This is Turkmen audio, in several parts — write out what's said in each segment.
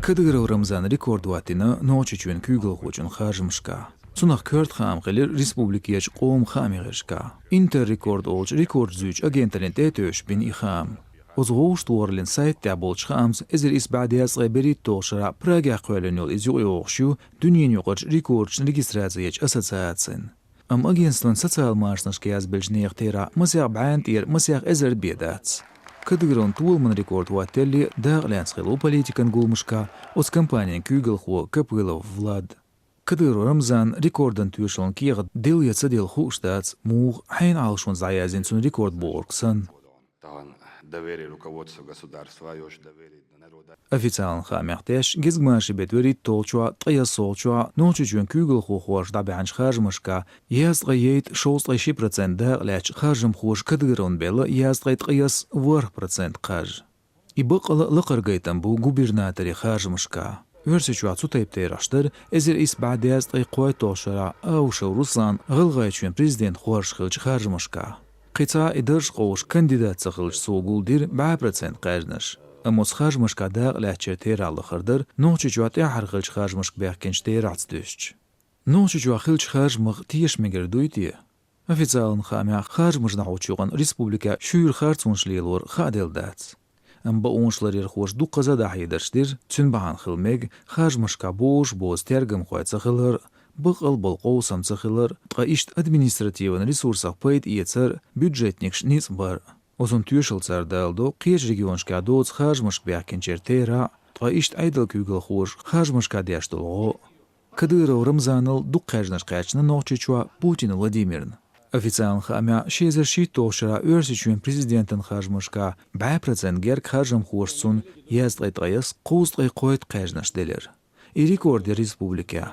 Kadıgırov Ramzan rekord vatina noçuçun kügül huçun harjmışka. Sunak kört ham gelir Respublikiyach qom xamiğişka. Inter rekord olç rekord züç agentalent etöş bin iham. Ozğuş tuğrlin sayt bolç hams ezer isbadiyas gıberit toğşara Praga qölönül izyu yoğşu dünyen yoğuç rekordçun registrasiyach assotsiatsin. Am agentstvan sotsial marşnaşka yazbelçneyek tera masyak bant yer masyak ezer bedats. Kadıgırın tuğulman rekord vatelli dağlanskılı politikan gulmuşka oz kampaniyan kügül xo Kapılov Vlad. Kadıgır Ramzan rekordun tüyşlön kiyğıd dil yatsa dil xuştats muğ hayn alşun zayazin sun rekord borksan. Официален хамяхтеш гизгмаши бедвери толчуа тая солчуа ночучун kügül xo xoş dabianç xarjmışka yazgayet 6% da laç xarjım xoş Kadıgırın bela yazgayet qiyas 4% qaj. İbaqalı laqargaytan bu gubernatori xarjmışka. Verseçua tutayıp raştır ezer isbadiyaz tayqoy toşara avşa Ruslan gılgayçun prezident xoş xilç xarjmışka. Qıça idırş qoş kandidat xilç soguldir 1% qajnış. Amos xarjmışka da laçer teralı xırdır noçuçua tehar xilç xarjmışk berkenç teratz düşç. Noçuçua xilç xarjmıq tiyişmeger duydi. Ofitsialın xamya xarjmışna uçuğun Respublika şuyur xarçunşliyelur xadeldats. Amba onşlar yer xoş duqaza da hiderşdir, tünbahan xilmeg xarjmışka boş boz tergim qoytsa xilır, bıqıl bolqow samsa xilır, tqa işt administrativan resursaq payt iyetser büdjetnik şniz bar. Ozun tüyşıltsar daldo qiyeç regionşka doz xarjmışk berkençer tera, tqa işt aydıl kügül xoş xarjmışka deştolğo. Kadyrov Ramzanıl duqqajnaş qaçna noqçuçua Putin Vladimirin. Официален хамя шезер шит тошара өрсичун президентин хажмышка 1% гер хажым хурсун яздгайтгайс қуздгай қойт қажнаш делер. И рекорди республика.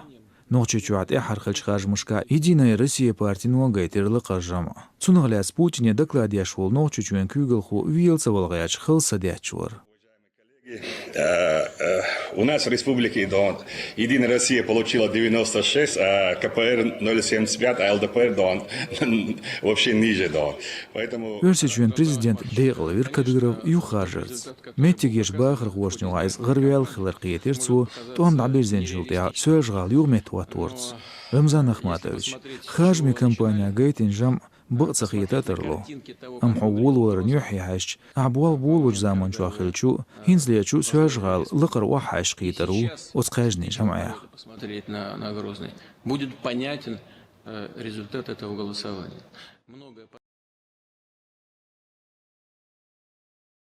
Ночичуат хархылч хажмышка Единая Россия партийного гайтерлы қажама. Цунагляс Путине докладяшвол ночичун күгілху вилца волгаяч хылса дячуар. У нас в республике Единая Россия получила 96, а КПР 0,75, а ЛДПР вообще ниже. Поэтому... Өрсичуен президент Дейғылвир Кадыров юхажырц. Меттегеш бахыр хошню айз ғырвел хилар қиетерцу, туам даберзен жылтя сөжғал юрметуаторц. Рамзан Ахматович, хажми компания гайтин жам بقص خيتاترلو ام حول ورنيوحي حش عبوال بولوج زامن شو اخلشو هينزليتشو سواشغال لقر وحش قيترو وسقاجني جمعيه. Посмотреть на Грозный. Будет понятен результат этого голосования.